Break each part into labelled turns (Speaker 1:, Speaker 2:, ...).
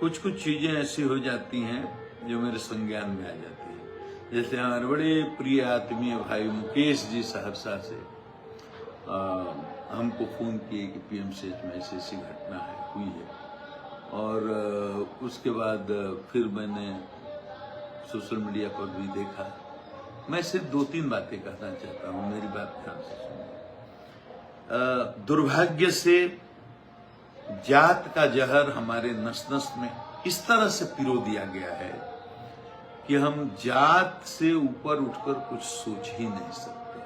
Speaker 1: कुछ कुछ चीजें ऐसी हो जाती हैं जो मेरे संज्ञान में आ जाती है। जैसे हमारे बड़े प्रिय आत्मीय भाई मुकेश जी सहरसा से हमको फोन किए कि पीएमसीएच में ऐसी ऐसी घटना हुई है। और उसके बाद फिर मैंने सोशल मीडिया पर भी देखा। मैं सिर्फ 2-3 बातें कहना चाहता हूँ, मेरी बात ध्यान से सुनिए। दुर्भाग्य से जात का जहर हमारे नस नस में इस तरह से पिरो दिया गया है कि हम जात से ऊपर उठकर कुछ सोच ही नहीं सकते।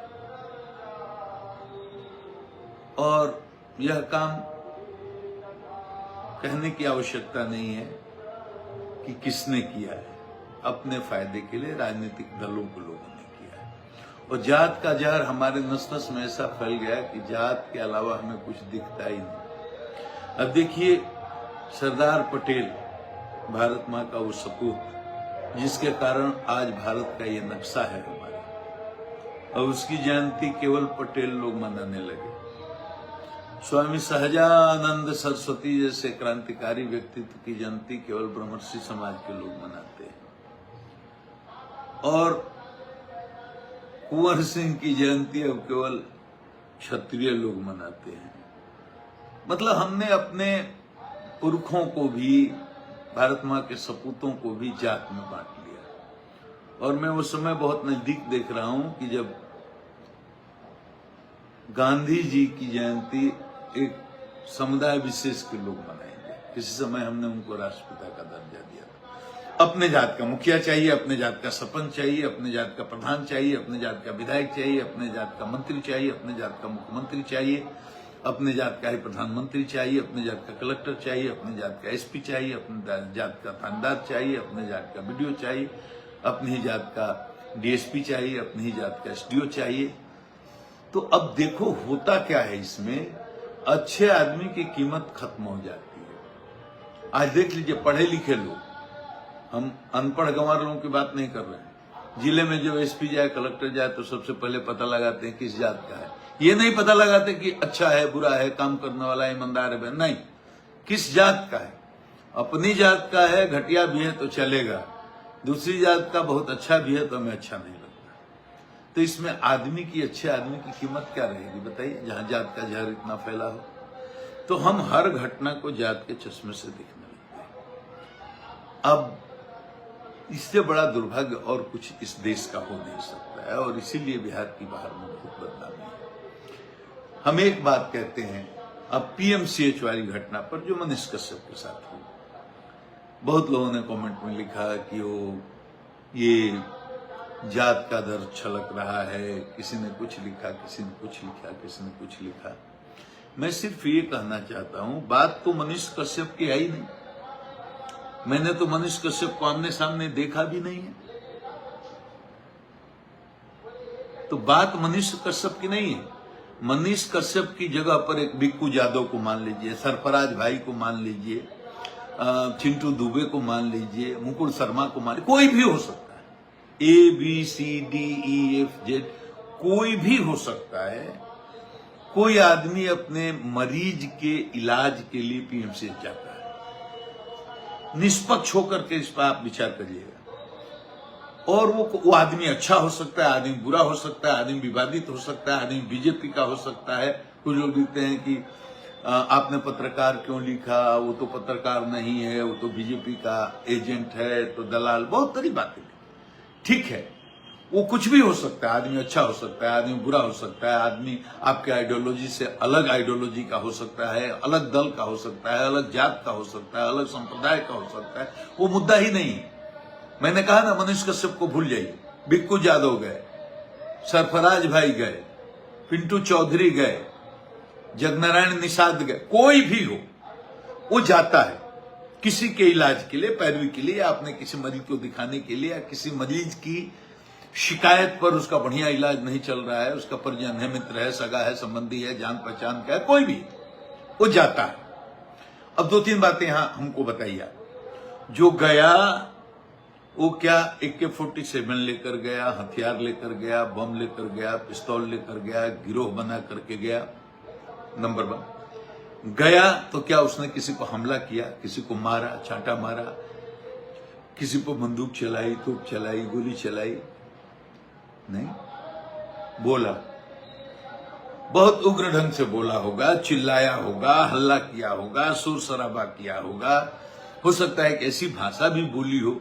Speaker 1: और यह काम कहने की आवश्यकता नहीं है कि किसने किया है, अपने फायदे के लिए राजनीतिक दलों को लोगों ने किया है। और जात का जहर हमारे नस नस में ऐसा फैल गया कि जात के अलावा हमें कुछ दिखता ही नहीं। अब देखिए, सरदार पटेल भारत माँ का वो सपूत जिसके कारण आज भारत का ये नक्शा है हमारा, और उसकी जयंती केवल पटेल लोग मनाने लगे। स्वामी सहजानंद सरस्वती जैसे क्रांतिकारी व्यक्तित्व की जयंती केवल ब्रह्मर्षि समाज के लोग मनाते हैं, और कुंवर सिंह की जयंती अब केवल क्षत्रिय लोग मनाते हैं। मतलब हमने अपने पुरखों को भी, भारत माँ के सपूतों को भी जात में बांट लिया। और मैं उस समय बहुत नजदीक देख रहा हूं कि जब गांधी जी की जयंती एक समुदाय विशेष के लोग मनाएंगे, किसी समय हमने उनको राष्ट्रपिता का दर्जा दिया था। अपने जात का मुखिया चाहिए, अपने जात का सरपंच चाहिए, अपने जात का प्रधान चाहिए, अपने जात का विधायक चाहिए, अपने जात का मंत्री चाहिए, अपने जात का मुख्यमंत्री चाहिए, अपने जात का ही प्रधानमंत्री चाहिए, अपने जात का कलेक्टर चाहिए, अपने जात का एसपी चाहिए, अपने जात का थानेदार चाहिए, अपने जात का बीडीओ चाहिए, अपनी ही जात का डीएसपी चाहिए, अपनी ही जात का एसडीओ चाहिए। तो अब देखो होता क्या है, इसमें अच्छे आदमी की कीमत खत्म हो जाती है। आज देख लीजिए, पढ़े लिखे लोग, हम अनपढ़ गंवार लोगों की बात नहीं कर रहे हैं। जिले में जो एसपी जाए, कलेक्टर जाए, तो सबसे पहले पता लगाते हैं किस जात का है। ये नहीं पता लगाते कि अच्छा है, बुरा है, काम करने वाला है, ईमानदार है, नहीं, किस जात का है। अपनी जात का है, घटिया भी है तो चलेगा, दूसरी जात का बहुत अच्छा भी है तो हमें अच्छा नहीं लगता। तो इसमें आदमी की, अच्छे आदमी की कीमत क्या रहेगी बताइए, जहां जात का जहर इतना फैला हो। तो हम हर घटना को जात के चश्मे से देखने लगते हैं। अब इससे बड़ा दुर्भाग्य और कुछ इस देश का हो नहीं सकता है, और इसीलिए बिहार की बाहर में बहुत बदनामी है। हम एक बात कहते हैं, अब पीएमसीएच वाली घटना पर जो मनीष कश्यप के साथ हुई, बहुत लोगों ने कमेंट में लिखा कि वो ये जात का दर्द छलक रहा है, किसी ने कुछ लिखा, किसी ने कुछ लिखा, किसी ने कुछ लिखा। मैं सिर्फ ये कहना चाहता हूं, बात तो मनीष कश्यप की है ही नहीं। मैंने तो मनीष कश्यप को आमने सामने देखा भी नहीं है, तो बात मनीष कश्यप की नहीं है। मनीष कश्यप की जगह पर एक बिक्कू यादव को मान लीजिए, सरफराज भाई को मान लीजिए, चिंटू दुबे को मान लीजिए, मुकुल शर्मा को मान लीजिए, कोई भी हो सकता है। ABCDEFZ कोई भी हो सकता है। कोई आदमी अपने मरीज के इलाज के लिए पीएमसीएच जाता है, निष्पक्ष होकर के इस पर आप विचार करिएगा। और वो आदमी अच्छा हो सकता है, आदमी बुरा हो सकता है, आदमी विवादित हो सकता है, आदमी बीजेपी का हो सकता है। कुछ लोग लिखते हैं कि आपने पत्रकार क्यों लिखा, वो तो पत्रकार नहीं है, वो तो बीजेपी का एजेंट है, तो दलाल, बहुत सारी बातें। ठीक है, वो कुछ भी हो सकता है, आदमी अच्छा हो सकता है, आदमी बुरा हो सकता है, आदमी आपके आइडियोलॉजी से अलग आइडियोलॉजी का हो सकता है, अलग दल का हो सकता है, अलग जात का हो सकता है, अलग संप्रदाय का हो सकता है, वो मुद्दा ही नहीं है। मैंने कहा ना, मनीष कश्यप को भूल जाइए, बिक्कू यादव गए, सरफराज भाई गए, पिंटू चौधरी गए, जगनारायण निषाद गए, कोई भी हो, वो जाता है किसी के इलाज के लिए, पैरवी के लिए, आपने किसी मरीज को दिखाने के लिए, या किसी मरीज की शिकायत पर उसका बढ़िया इलाज नहीं चल रहा है, उसका परिजन है, मित्र है, सगा है, संबंधी है, जान पहचान का है, कोई भी, वो जाता है। अब 2-3 बातें यहां हमको बताइए। जो गया वो क्या AK-47 लेकर गया, हथियार लेकर गया, बम लेकर गया, पिस्तौल लेकर गया, गिरोह बना करके गया, नंबर 1। गया तो क्या उसने किसी को हमला किया, किसी को मारा, चांटा मारा, किसी को बंदूक चलाई, तोप चलाई, गोली चलाई? नहीं। बोला, बहुत उग्र ढंग से बोला होगा, चिल्लाया होगा, हल्ला किया होगा, शोर शराबा किया होगा। हो सकता है कि ऐसी भाषा भी बोली हो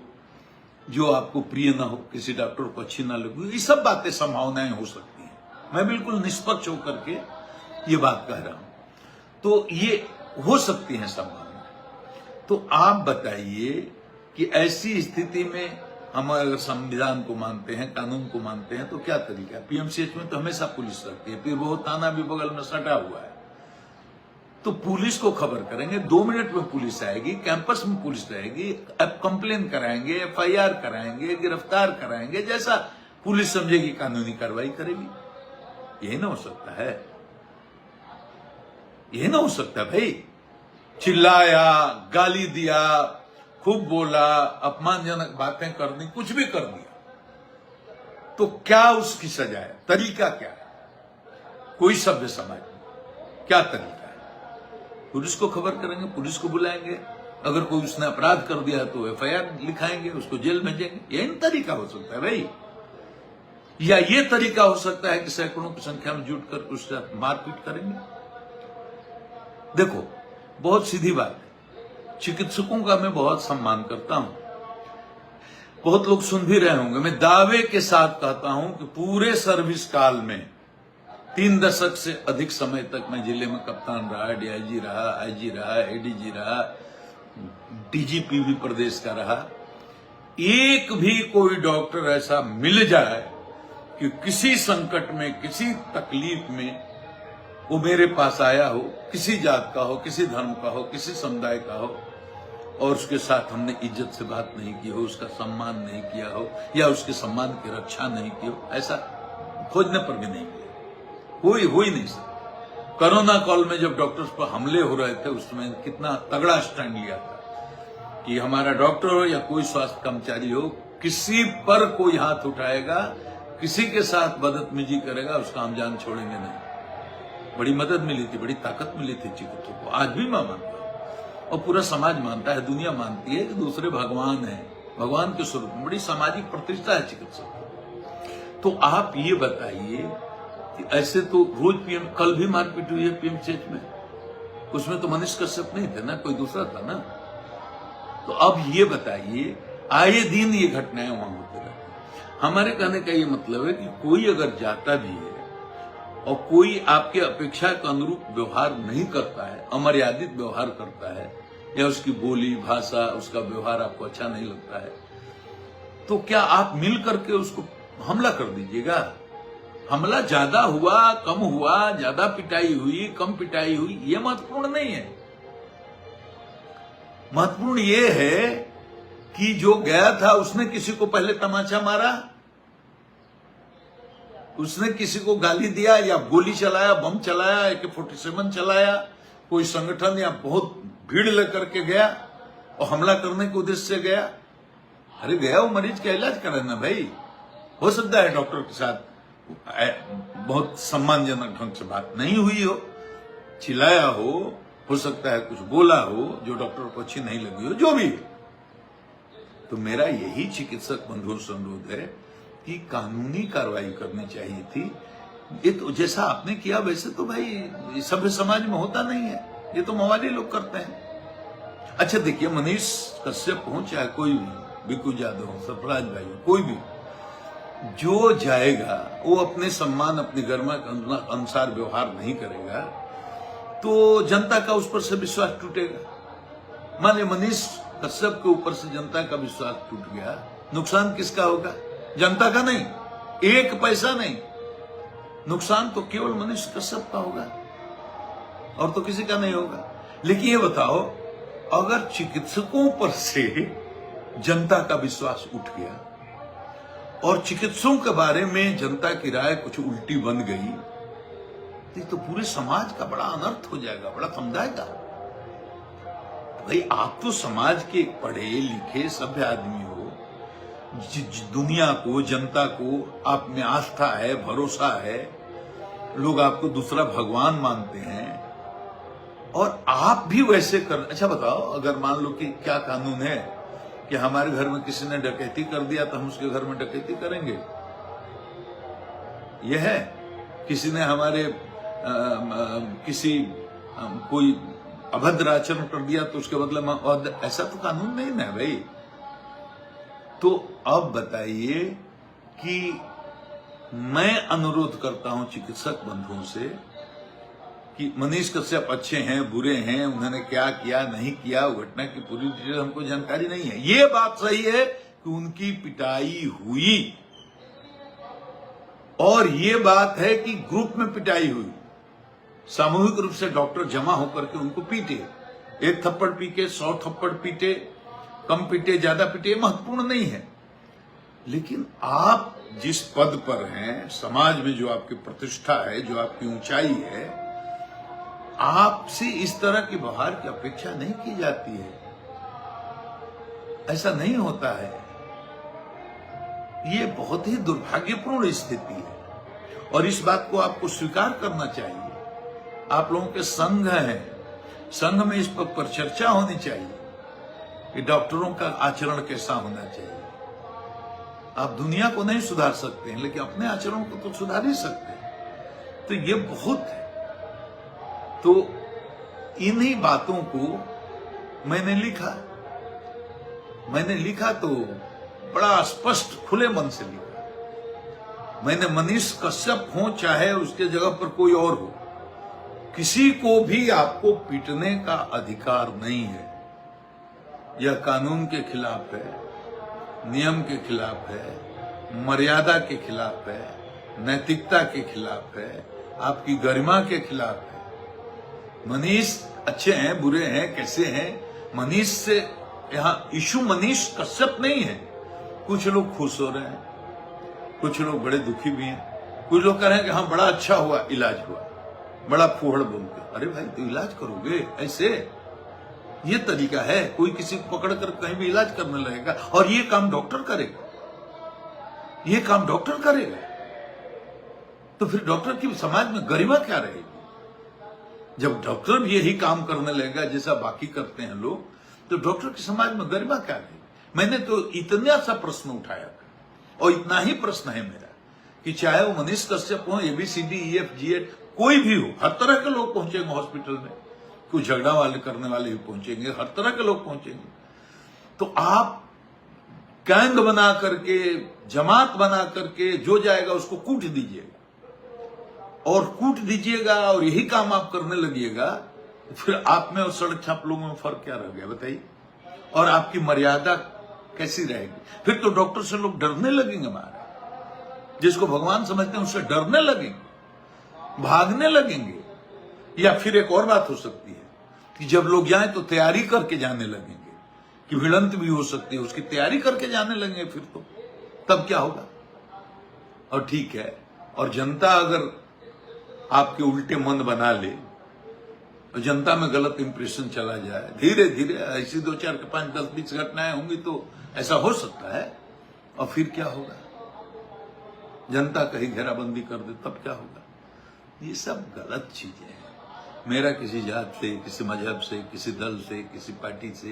Speaker 1: जो आपको प्रिय ना हो, किसी डॉक्टर को अच्छी ना लगी। ये सब बातें, संभावनाएं हो सकती हैं। मैं बिल्कुल निष्पक्ष होकर के ये बात कह रहा हूं। तो ये हो सकती है संभावना। तो आप बताइए कि ऐसी स्थिति में हम अगर संविधान को मानते हैं, कानून को मानते हैं, तो क्या तरीका है? पीएमसीएच में तो हमेशा पुलिस रहती है, फिर वो थाना भी बगल में सटा हुआ है, तो पुलिस को खबर करेंगे, 2 मिनट में पुलिस आएगी, कैंपस में पुलिस रहेगी, अब कंप्लेन कराएंगे, एफआईआर कराएंगे, गिरफ्तार कराएंगे, जैसा पुलिस समझेगी कानूनी कार्रवाई करेगी। यही ना हो सकता है? यही ना हो सकता भाई? चिल्लाया, गाली दिया, खूब बोला, अपमानजनक बातें कर दी, कुछ भी कर दिया, तो क्या उसकी सजा है? तरीका क्या है? कोई सभ्य समाज में क्या तरीका है? पुलिस को खबर करेंगे, पुलिस को बुलाएंगे, अगर कोई उसने अपराध कर दिया तो एफआईआर लिखाएंगे, उसको जेल भेजेंगे। यही तरीका हो सकता है भाई? या ये तरीका हो सकता है कि सैकड़ों की संख्या में जुट कर उसके साथ मारपीट करेंगे? देखो, बहुत सीधी बात है, चिकित्सकों का मैं बहुत सम्मान करता हूं। बहुत लोग सुन भी रहे होंगे, मैं दावे के साथ कहता हूं कि पूरे सर्विस काल में 3 दशक से अधिक समय तक मैं जिले में कप्तान रहा, डीआईजी रहा, आईजी रहा, एडीजी रहा, डीजीपी भी प्रदेश का रहा। एक भी कोई डॉक्टर ऐसा मिल जाए कि किसी संकट में, किसी तकलीफ में वो मेरे पास आया हो, किसी जात का हो, किसी धर्म का हो, किसी समुदाय का हो, और उसके साथ हमने इज्जत से बात नहीं की हो, उसका सम्मान नहीं किया हो, या उसके सम्मान की रक्षा नहीं की हो, ऐसा खोजने पर भी नहीं किया। कोई हो ही नहीं सकता। कोरोना काल में जब डॉक्टर्स पर हमले हो रहे थे, उस समय कितना तगड़ा स्टैंड लिया था कि हमारा डॉक्टर हो या कोई स्वास्थ्य कर्मचारी हो, किसी पर कोई हाथ उठाएगा, किसी के साथ बदतमीजी करेगा, उसका हम जान छोड़ेंगे नहीं। बड़ी मदद मिली थी, बड़ी ताकत मिली थी चिकित्सकों को। आज भी मैं मानता हूं और पूरा समाज मानता है, दुनिया मानती है कि दूसरे भगवान है, भगवान के स्वरूप में बड़ी सामाजिक प्रतिष्ठा है चिकित्सक। तो आप ये बताइए कि ऐसे तो रोज कल भी मारपीट हुई है पीएमसीएच में, उसमें तो मनीष कश्यप नहीं थे ना, कोई दूसरा था ना। तो अब ये बताइए, आए दिन ये घटनाएं वहां होती रहती। हमारे कहने का ये मतलब है कि कोई अगर जाता भी है और कोई आपके अपेक्षा के अनुरूप व्यवहार नहीं करता है, अमर्यादित व्यवहार करता है, या उसकी बोली भाषा, उसका व्यवहार आपको अच्छा नहीं लगता है, तो क्या आप मिल करके उसको हमला कर दीजिएगा? हमला ज्यादा हुआ, कम हुआ, ज्यादा पिटाई हुई, कम पिटाई हुई, ये महत्वपूर्ण नहीं है। महत्वपूर्ण ये है कि जो गया था उसने किसी को पहले तमाचा मारा, उसने किसी को गाली दिया, या गोली चलाया, बम चलाया, AK-47 चलाया, कोई संगठन या बहुत भीड़ लेकर के गया और हमला करने के उद्देश्य से गया? अरे गया वो मरीज का इलाज कराना भाई। हो सकता है डॉक्टर के साथ बहुत सम्मानजनक ढंग से बात नहीं हुई हो, चिल्लाया हो सकता है कुछ बोला हो जो डॉक्टर को अच्छी नहीं लगी हो, जो भी। तो मेरा यही चिकित्सक बंधुओं से अनुरोध है कि कानूनी कार्रवाई करनी चाहिए थी। ये तो जैसा आपने किया वैसे तो भाई सभ्य समाज में होता नहीं है, ये तो मवाली लोग करते हैं। अच्छा देखिए, मनीष कश्यप हो चाहे कोई भी, बिकू यादव हो, सरफराज भाई हो, कोई भी जो जाएगा वो अपने सम्मान, अपनी गरिमा के अनुसार व्यवहार नहीं करेगा तो जनता का उस पर से विश्वास टूटेगा। मान लीजिए मनीष कश्यप के ऊपर से जनता का विश्वास टूट गया, नुकसान किसका होगा? जनता का नहीं, 1 पैसा नहीं, नुकसान तो केवल मनीष कश्यप का होगा और तो किसी का नहीं होगा। लेकिन ये बताओ, अगर चिकित्सकों पर से जनता का विश्वास उठ गया और चिकित्सकों के बारे में जनता की राय कुछ उल्टी बन गई, तो पूरे समाज का बड़ा अनर्थ हो जाएगा, बड़ा समुदाय का। भाई आप तो समाज के पढ़े लिखे सभ्य आदमी हो, दुनिया को, जनता को आप में आस्था है, भरोसा है, लोग आपको दूसरा भगवान मानते हैं, और आप भी वैसे कर। अच्छा बताओ, अगर मान लो कि क्या कानून है कि हमारे घर में किसी ने डकैती कर दिया तो हम उसके घर में डकैती करेंगे? यह है किसी ने हमारे कोई अभद्र आचरण कर दिया तो उसके बदले में, ऐसा तो कानून नहीं ना भाई। तो अब बताइए कि मैं अनुरोध करता हूं चिकित्सक बंधुओं से कि मनीष कश्यप अच्छे हैं बुरे हैं, उन्होंने क्या किया नहीं किया, घटना की पूरी डिटेल हमको जानकारी नहीं है। ये बात सही है कि उनकी पिटाई हुई, और ये बात है कि ग्रुप में पिटाई हुई, सामूहिक रूप से डॉक्टर जमा होकर के उनको पीटे। एक थप्पड़ पीटे, 100 थप्पड़ पीटे, कम पीटे, ज्यादा पीटे, महत्वपूर्ण नहीं है। लेकिन आप जिस पद पर हैं, समाज में जो आपकी प्रतिष्ठा है, जो आपकी ऊंचाई है, आपसे इस तरह की व्यवहार की अपेक्षा नहीं की जाती है। ऐसा नहीं होता है। ये बहुत ही दुर्भाग्यपूर्ण स्थिति है और इस बात को आपको स्वीकार करना चाहिए। आप लोगों के संघ हैं, संघ में इस पर चर्चा होनी चाहिए कि डॉक्टरों का आचरण कैसा होना चाहिए। आप दुनिया को नहीं सुधार सकते हैं, लेकिन अपने आचरण को तो सुधार ही सकते हैं। तो ये बहुत है। तो इन्हीं बातों को मैंने लिखा तो बड़ा स्पष्ट खुले मन से लिखा। मैंने मनीष कश्यप हो चाहे उसके जगह पर कोई और हो, किसी को भी आपको पीटने का अधिकार नहीं है। यह कानून के खिलाफ है, नियम के खिलाफ है, मर्यादा के खिलाफ है, नैतिकता के खिलाफ है, आपकी गरिमा के खिलाफ है। मनीष अच्छे हैं बुरे हैं कैसे हैं, मनीष से यहां इशू मनीष कश्यप नहीं है। कुछ लोग खुश हो रहे हैं, कुछ लोग बड़े दुखी भी हैं, कुछ लोग कह रहे हैं कि हाँ बड़ा अच्छा हुआ, इलाज हुआ, बड़ा फूहड़ बोलते। अरे भाई तो इलाज करोगे ऐसे? ये तरीका है? कोई किसी को पकड़कर कहीं भी इलाज करने लगेगा और ये काम डॉक्टर करेगा? ये काम डॉक्टर करेगा तो फिर डॉक्टर की समाज में गरिमा क्या रहेगी? जब डॉक्टर भी यही काम करने लगेगा जैसा बाकी करते हैं लोग, तो डॉक्टर की समाज में गरिमा क्या रहेगी? मैंने तो इतना सा प्रश्न उठाया था और इतना ही प्रश्न है मेरा कि चाहे वो मनीष कश्यप हो, ABCD EF G कोई भी हो, हर तरह के लोग पहुंचेंगे हॉस्पिटल में। कुछ झगड़ा वाले करने वाले भी पहुंचेंगे, हर तरह के लोग पहुंचेंगे। तो आप गैंग बना करके, जमात बना करके जो जाएगा उसको कूट दीजिएगा और यही काम आप करने लगिएगा, फिर आप में और सड़क छाप लोगों में फर्क क्या रह गया बताइए? और आपकी मर्यादा कैसी रहेगी? फिर तो डॉक्टर से लोग डरने लगेंगे, हमारे जिसको भगवान समझते हैं उससे डरने लगेंगे, भागने लगेंगे। या फिर एक और बात हो सकती है कि जब लोग जाएं तो तैयारी करके जाने लगेंगे कि भिड़ंत भी हो सकती है, उसकी तैयारी करके जाने लगेंगे। फिर तो तब क्या होगा? और ठीक है, और जनता अगर आपके उल्टे मन बना ले, तो जनता में गलत इंप्रेशन चला जाए, धीरे धीरे ऐसी 2, 4, 5, 10, 20 घटनाएं होंगी तो ऐसा हो सकता है। और फिर क्या होगा? जनता कहीं घेराबंदी कर दे, तब क्या होगा? ये सब गलत चीजें हैं। मेरा किसी जात से, किसी मजहब से, किसी दल से, किसी पार्टी से,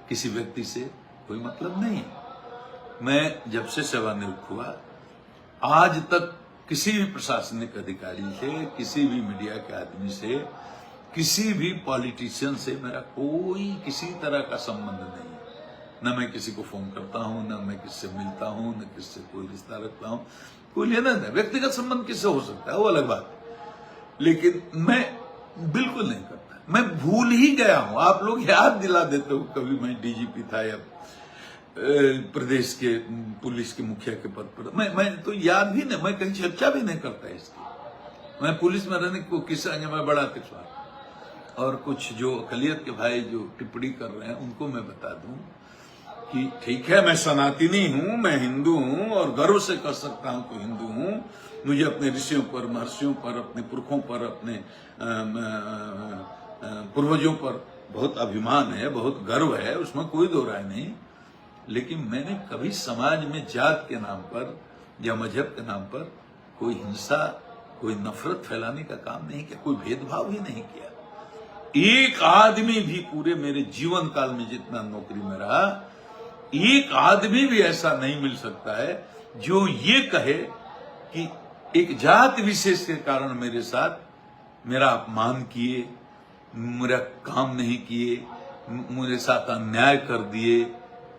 Speaker 1: किसी व्यक्ति से कोई मतलब नहीं है। मैं जब से सेवानिवृत्त हुआ आज तक किसी भी प्रशासनिक अधिकारी से, किसी भी मीडिया के आदमी से, किसी भी पॉलिटिशियन से मेरा कोई किसी तरह का संबंध नहीं है। न मैं किसी को फोन करता हूं, न मैं किससे मिलता हूं, न किससे कोई रिश्ता रखता हूं, कोई लेना नहीं। व्यक्तिगत संबंध किससे हो सकता है वो अलग बात है, लेकिन मैं बिल्कुल नहीं करता। मैं भूल ही गया हूं। आप लोग याद दिला देते हो कभी मैं DGP था या प्रदेश के पुलिस के मुखिया के पद पर, मैं तो याद भी नहीं, मैं कहीं चर्चा भी नहीं करता इसकी। मैं पुलिस में रहने को किस्सा मैं बड़ा किस्सा। और कुछ जो अकलियत के भाई जो टिप्पणी कर रहे हैं उनको मैं बता दूं कि ठीक है, मैं सनातनी हूं, मैं हिंदू हूं और गर्व से कह सकता हूं कि हिंदू हूं। मुझे अपने ऋषियों पर, महर्षियों पर, अपने पुरखों पर, अपने पूर्वजों पर बहुत अभिमान है, बहुत गर्व है, उसमें कोई दो राय नहीं। लेकिन मैंने कभी समाज में जात के नाम पर या मजहब के नाम पर कोई हिंसा, कोई नफरत फैलाने का काम नहीं किया, कोई भेदभाव ही नहीं किया। एक आदमी भी पूरे मेरे जीवन काल में जितना नौकरी में रहा, एक आदमी भी ऐसा नहीं मिल सकता है जो ये कहे कि एक जात विशेष के कारण मेरे साथ मेरा अपमान किए, मेरा काम नहीं किए, मेरे साथ अन्याय कर दिए,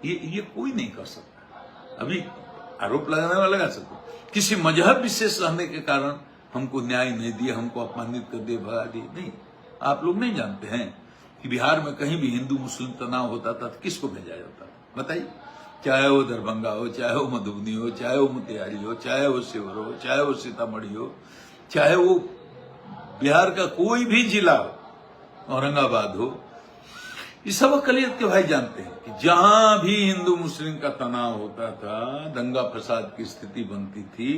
Speaker 1: ये कोई नहीं कर सकता। अभी आरोप लगाने वाला लगा सकता, किसी मजहब विशेष रहने के कारण हमको न्याय नहीं दिया, हमको अपमानित कर दिए, भगा दिए। नहीं, आप लोग नहीं जानते हैं कि बिहार में कहीं भी हिंदू मुस्लिम तनाव होता था तो किसको भेजा जाता था, बताइए। चाहे वो दरभंगा हो, चाहे वो मधुबनी हो, चाहे वो मोतिहारी हो, चाहे वो शिवहर हो, चाहे वो सीतामढ़ी हो, चाहे वो बिहार का कोई भी जिला हो, औरंगाबाद हो, ये सब अकलियत के भाई जानते हैं कि जहां भी हिंदू मुस्लिम का तनाव होता था, दंगा फसाद की स्थिति बनती थी,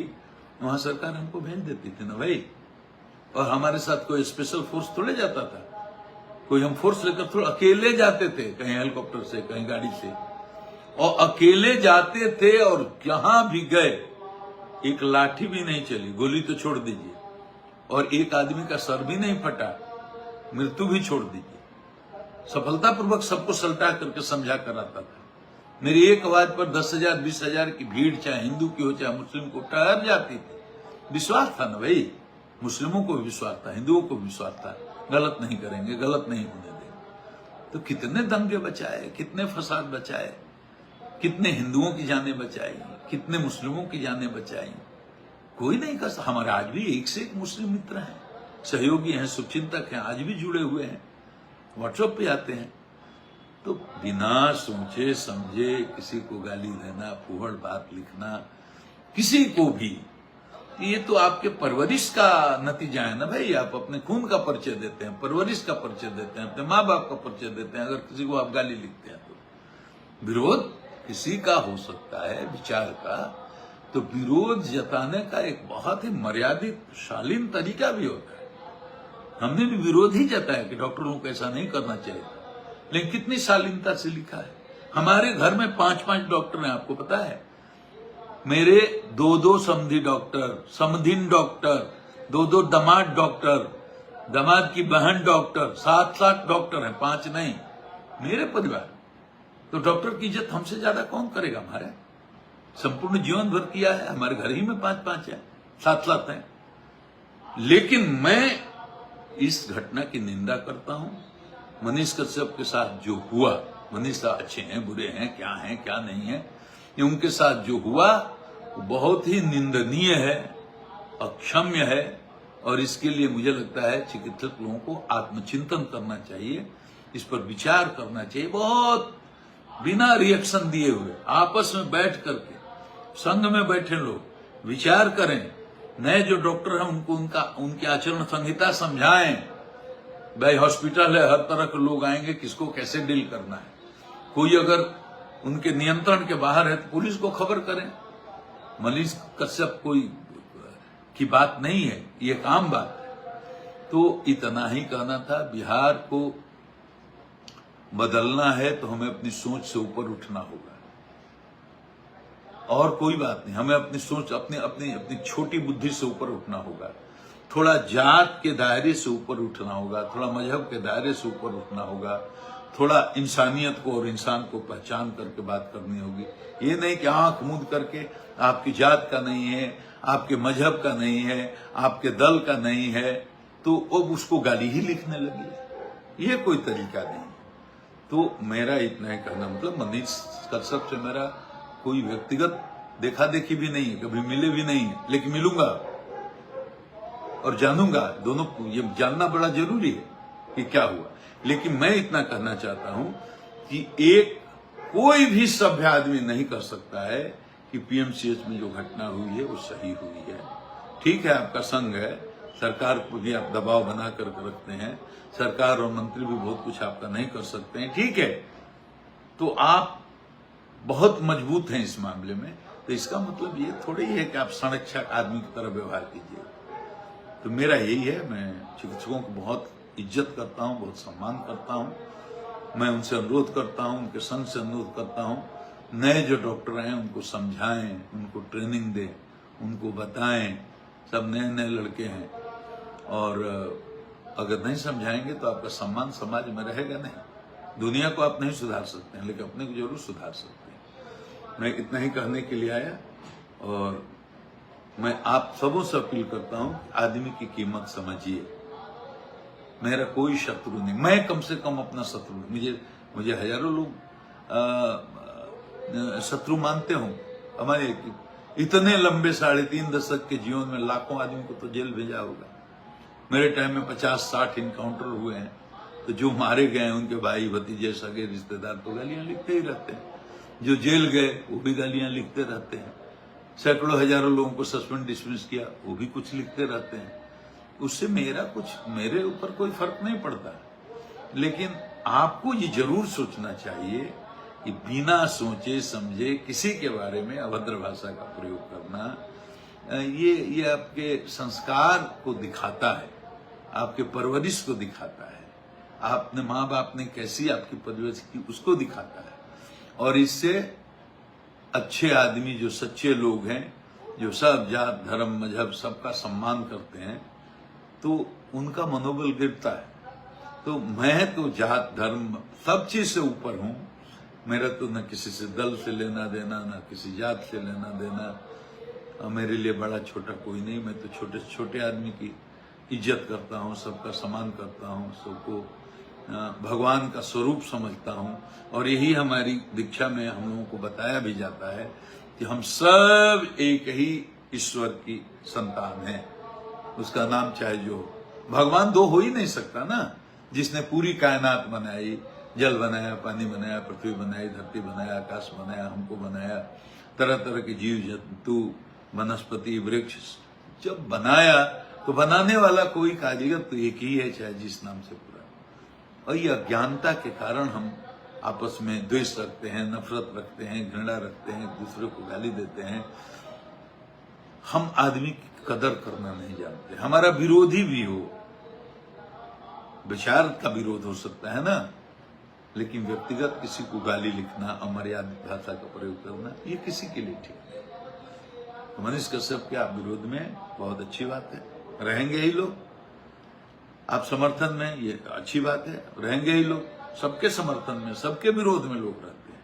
Speaker 1: वहां सरकार हमको भेज देती थी ना भाई। और हमारे साथ कोई स्पेशल फोर्स थोड़े जाता था, कोई हम फोर्स लेकर थोड़ा अकेले जाते थे, कहीं हेलीकॉप्टर से, कहीं गाड़ी से, और अकेले जाते थे। और जहां भी गए एक लाठी भी नहीं चली, गोली तो छोड़ दीजिए, और एक आदमी का सर भी नहीं फटा, मृत्यु भी छोड़ दीजिए। सफलतापूर्वक सबको सल्टा करके समझा कर आता था। मेरी एक आवाज पर 10,000 20,000 की भीड़, चाहे हिंदू की हो चाहे मुस्लिम को, ठहर जाती थी। विश्वास था ना भाई, मुस्लिमों को भी विश्वास था, हिंदुओं को भी विश्वास था, गलत नहीं करेंगे, गलत नहीं होने देंगे। तो कितने दंगे बचाए, कितने फसाद बचाए, कितने हिंदुओं की जानें बचाई, कितने मुस्लिमों की जानें बचाई, कोई नहीं कर सकता। हमारे आज भी एक से एक मुस्लिम मित्र हैं, सहयोगी हैं, शुभचिंतक हैं, आज भी जुड़े हुए हैं, व्हाट्सएप पे आते हैं। तो बिना सोचे समझे किसी को गाली देना, फूहड़ बात लिखना, किसी को भी, ये तो आपके परवरिश का नतीजा है ना भाई। आप अपने खून का परिचय देते हैं, परवरिश का परिचय देते हैं, अपने माँ बाप का परिचय देते हैं। अगर किसी को आप गाली लिखते हैं तो विरोध किसी का हो सकता है, विचार का, तो विरोध जताने का एक बहुत ही मर्यादित शालीन तरीका भी होता है। हमने भी विरोध ही जताया कि डॉक्टरों को ऐसा नहीं करना चाहिए, लेकिन कितनी शालीनता से लिखा है। हमारे घर में 5-5 डॉक्टर हैं, आपको पता है। मेरे 2-2 समधी डॉक्टर, समधिन डॉक्टर, 2-2 दामाद डॉक्टर, दामाद की बहन डॉक्टर, 7-7 डॉक्टर हैं, 5 नहीं। मेरे परिवार तो डॉक्टर की इज्जत हमसे ज्यादा कौन करेगा। हमारे संपूर्ण जीवन भर किया है, हमारे घर ही में 5-5 है, 7-7 है। लेकिन मैं इस घटना की निंदा करता हूं। मनीष कश्यप के साथ जो हुआ, मनीष अच्छे हैं, बुरे हैं, क्या नहीं है, ये उनके साथ जो हुआ वो बहुत ही निंदनीय है, अक्षम्य है। और इसके लिए मुझे लगता है चिकित्सक लोगों को आत्मचिंतन करना चाहिए, इस पर विचार करना चाहिए। बहुत बिना रिएक्शन दिए हुए आपस में बैठ करके, संघ में बैठे लोग विचार करें। नए जो डॉक्टर हैं उनको उनकी आचरण संहिता समझाएं। भाई हॉस्पिटल है, हर तरह के लोग आएंगे, किसको कैसे डील करना है। कोई अगर उनके नियंत्रण के बाहर है तो पुलिस को खबर करें। मनीष कश्यप कोई की बात नहीं है, ये काम बात है। तो इतना ही कहना था। बिहार को बदलना है तो हमें अपनी सोच से ऊपर उठना होगा, और कोई बात नहीं। हमें अपनी सोच, अपनी छोटी बुद्धि से ऊपर उठना होगा। थोड़ा जात के दायरे से ऊपर उठना होगा, थोड़ा मजहब के दायरे से ऊपर उठना होगा, थोड़ा इंसानियत को और इंसान को पहचान करके बात करनी होगी। ये नहीं कि आंख मूंद करके आपकी जात का नहीं है, आपके मजहब का नहीं है, आपके दल का नहीं है, तो अब उसको गाली ही लिखने लगी। ये कोई तरीका नहीं। तो मेरा इतना ही कहना, मतलब मनीष कश्यप से मेरा कोई व्यक्तिगत देखा देखी भी नहीं है, कभी मिले भी नहीं है, लेकिन मिलूंगा और जानूंगा। दोनों ये जानना बड़ा जरूरी है कि क्या हुआ। लेकिन मैं इतना कहना चाहता हूं कि कोई भी सभ्य आदमी नहीं कर सकता है कि पीएमसीएच में जो घटना हुई है वो सही हुई है। ठीक है, आपका संघ है, सरकार को भी आप दबाव बना करके रखते हैं, सरकार और मंत्री भी बहुत कुछ आपका नहीं कर सकते हैं, ठीक है। तो आप बहुत मजबूत हैं इस मामले में, तो इसका मतलब ये थोड़ी ही है कि आप संरक्षक आदमी की तरह व्यवहार कीजिए। तो मेरा यही है, मैं चिकित्सकों को बहुत इज्जत करता हूं, बहुत सम्मान करता हूं। मैं उनसे अनुरोध करता हूं, उनके संघ से अनुरोध करता हूं, नए जो डॉक्टर हैं उनको समझाएं, उनको ट्रेनिंग दें, उनको बताएं। सब नए नए लड़के हैं और अगर नहीं समझाएंगे तो आपका सम्मान समाज में रहेगा नहीं। दुनिया को आप नहीं सुधार सकते हैं, लेकिन अपने को जरूर सुधार सकते हैं। मैं इतना ही कहने के लिए आया, और मैं आप सबों से अपील करता हूं कि आदमी की कीमत समझिए। मेरा कोई शत्रु नहीं, मैं कम से कम अपना शत्रु, मुझे हजारों लोग शत्रु मानते हों। हमारे इतने लंबे 3.5 दशक के जीवन में लाखों आदमी को तो जेल भेजा होगा। मेरे टाइम में 50-60 इनकाउंटर हुए हैं, तो जो मारे गए हैं उनके भाई भतीजे सगे रिश्तेदार तो गालियां लिखते ही रहते हैं, जो जेल गए वो भी गालियां लिखते रहते हैं, सैकड़ों हजारों लोगों को सस्पेंड डिसमिस किया वो भी कुछ लिखते रहते हैं। उससे मेरे ऊपर कोई फर्क नहीं पड़ता। लेकिन आपको ये जरूर सोचना चाहिए कि बिना सोचे समझे किसी के बारे में अभद्र भाषा का प्रयोग करना, ये आपके संस्कार को दिखाता है, आपके परवरिश को दिखाता है, आपने माँ बाप ने कैसी आपकी परवरिश की उसको दिखाता है। और इससे अच्छे आदमी, जो सच्चे लोग हैं, जो सब जात धर्म मजहब सबका सम्मान करते हैं, तो उनका मनोबल गिरता है। तो मैं तो जात धर्म सब चीज से ऊपर हूं। मेरा तो न किसी से दल से लेना देना, न किसी जात से लेना देना। मेरे लिए बड़ा छोटा कोई नहीं। मैं तो छोटे से छोटे आदमी की इज्जत करता हूं, सबका सम्मान करता हूं, सबको भगवान का स्वरूप समझता हूं। और यही हमारी दीक्षा में हम लोगों को बताया भी जाता है कि हम सब एक ही ईश्वर की संतान हैं। उसका नाम चाहे जो, भगवान दो हो ही नहीं सकता ना। जिसने पूरी कायनात बनाई, जल बनाया, पानी बनाया, पृथ्वी बनाई, धरती बनाया, आकाश बनाया, हमको बनाया, तरह तरह के जीव जंतु, वनस्पति, वृक्ष, जब बनाया तो बनाने वाला कोई कारीगर तो एक ही है, चाहे जिस नाम से पूरा। और ये अज्ञानता के कारण हम आपस में द्वेष रखते हैं, नफरत रखते हैं, घृणा रखते हैं, दूसरे को गाली देते हैं। हम आदमी की कदर करना नहीं जानते। हमारा विरोधी भी हो, विचार का विरोध हो सकता है ना, लेकिन व्यक्तिगत किसी को गाली लिखना, अमर्यादित भाषा का प्रयोग करना, ये किसी के लिए ठीक नहीं। तो मनीष कश्यप के आप विरोध में, बहुत अच्छी बात है, रहेंगे ही लोग। आप समर्थन में, ये अच्छी बात है, रहेंगे ही लोग। सबके समर्थन में, सबके विरोध में लोग रहते हैं।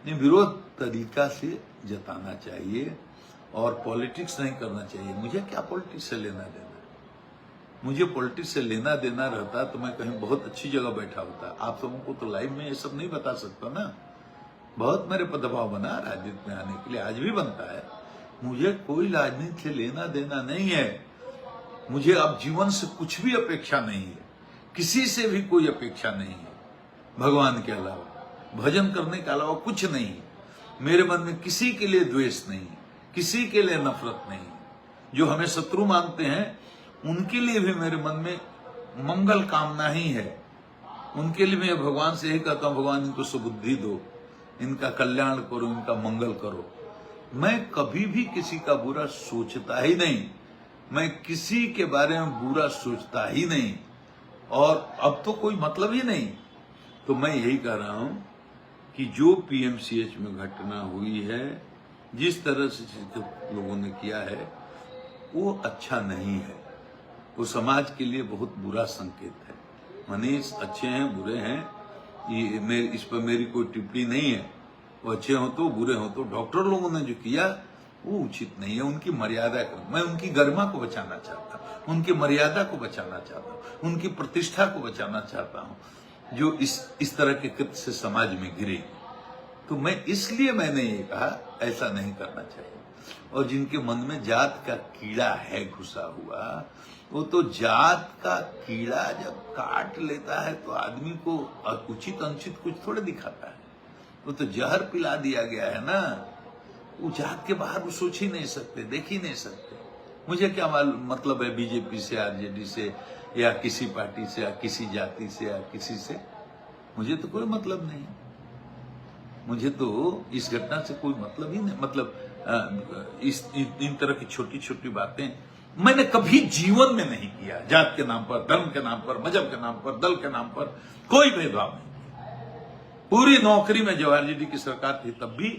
Speaker 1: ये विरोध तरीका से जताना चाहिए और पॉलिटिक्स नहीं करना चाहिए। मुझे क्या पॉलिटिक्स से लेना देना? मुझे पॉलिटिक्स से लेना देना रहता तो मैं कहीं बहुत अच्छी जगह बैठा होता। आप सबों को तो लाइव में ये सब नहीं बता सकता ना। बहुत मेरे पर दबाव बना राजनीति में आने के लिए, आज भी बनता है। मुझे कोई राजनीति से लेना देना नहीं है। मुझे अब जीवन से कुछ भी अपेक्षा नहीं है, किसी से भी कोई अपेक्षा नहीं है, भगवान के अलावा, भजन करने के अलावा कुछ नहीं है। मेरे मन में किसी के लिए द्वेष नहीं, किसी के लिए नफरत नहीं। जो हमें शत्रु मानते हैं उनके लिए भी मेरे मन में मंगल कामना ही है। उनके लिए मैं भगवान से यही कहता हूं, भगवान इनको सुबुद्धि दो, इनका कल्याण करो, इनका मंगल करो। मैं कभी भी किसी का बुरा सोचता ही नहीं, मैं किसी के बारे में बुरा सोचता ही नहीं, और अब तो कोई मतलब ही नहीं। तो मैं यही कह रहा हूं कि जो पीएमसीएच में घटना हुई है, जिस तरह से लोगों ने किया है, वो अच्छा नहीं है। वो समाज के लिए बहुत बुरा संकेत है। मनीष अच्छे हैं, बुरे हैं, ये इस पर मेरी कोई टिप्पणी नहीं है। वो अच्छे हो तो, बुरे हो तो। डॉक्टर लोगों ने जो किया वो उचित नहीं है। उनकी मर्यादा कर, मैं उनकी गरिमा को बचाना चाहता हूं, उनकी मर्यादा को बचाना चाहता हूं, उनकी प्रतिष्ठा को बचाना चाहता हूं, जो इस तरह के कृत्य से समाज में गिरे। तो इसलिए मैंने ये कहा, ऐसा नहीं करना चाहिए। और जिनके मन में जात का कीड़ा है घुसा हुआ, वो तो जात का कीड़ा जब काट लेता है तो आदमी को उचित अनुचित कुछ थोड़े दिखाता है। वो तो जहर पिला दिया गया है ना। वो जात के बाहर वो सोच ही नहीं सकते, देख ही नहीं सकते। मुझे क्या मतलब है बीजेपी से, आरजेडी से, या किसी पार्टी से, या किसी जाति से, या किसी से? मुझे तो कोई मतलब नहीं। मुझे तो इस घटना से कोई मतलब ही नहीं। मतलब इन तरह की छोटी छोटी बातें मैंने कभी जीवन में नहीं किया। जात के नाम पर, धर्म के नाम पर, मजहब के नाम पर, दल के नाम पर कोई भेदभाव नहीं। पूरी नौकरी में जब आरजेडी की सरकार थी तब भी,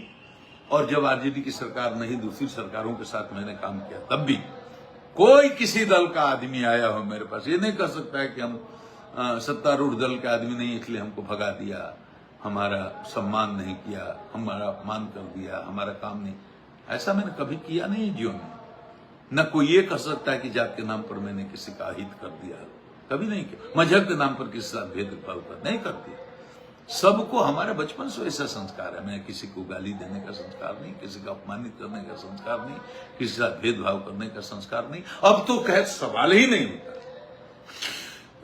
Speaker 1: और जब आरजेडी की सरकार नहीं दूसरी सरकारों के साथ मैंने काम किया तब भी, कोई किसी दल का आदमी आया हो मेरे पास, ये नहीं कह सकता है कि हम सत्तारूढ़ दल के आदमी नहीं इसलिए हमको भगा दिया, हमारा सम्मान नहीं किया, हमारा अपमान कर दिया, हमारा काम नहीं। ऐसा मैंने कभी किया नहीं जीवन में। न कोई ये कह सकता है कि जात के नाम पर मैंने किसी का अहित कर दिया, कभी नहीं किया। मजहब के नाम पर किसी के साथ भेदभाव कर नहीं कर दिया। सबको हमारे बचपन से ऐसा संस्कार है। मैं किसी को गाली देने का संस्कार नहीं, किसी का अपमानित करने का संस्कार नहीं, किसी के साथ भेदभाव करने का संस्कार नहीं। अब तो खैर सवाल ही नहीं होता।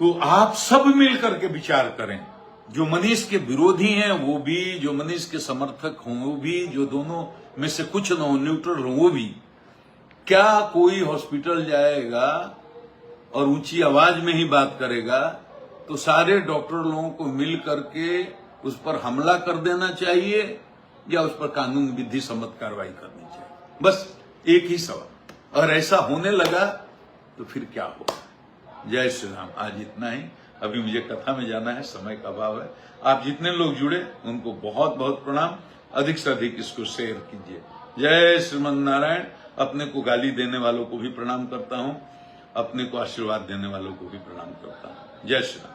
Speaker 1: तो आप सब मिलकर के विचार करें, जो मनीष के विरोधी हैं वो भी, जो मनीष के समर्थक हों वो भी, जो दोनों में से कुछ न हो, न्यूट्रल हो वो भी। क्या कोई हॉस्पिटल जाएगा और ऊंची आवाज में ही बात करेगा तो सारे डॉक्टर लोगों को मिल करके उस पर हमला कर देना चाहिए या उस पर कानून विधि सम्मत कार्रवाई करनी चाहिए? बस एक ही सवाल। और ऐसा होने लगा तो फिर क्या होगा? जय श्री राम। आज इतना ही। अभी मुझे कथा में जाना है, समय का अभाव है। आप जितने लोग जुड़े उनको बहुत बहुत प्रणाम। अधिक से अधिक इसको शेयर कीजिए। जय श्रीमन नारायण। अपने को गाली देने वालों को भी प्रणाम करता हूं, अपने को आशीर्वाद देने वालों को भी प्रणाम करता हूं। जय श्री राम।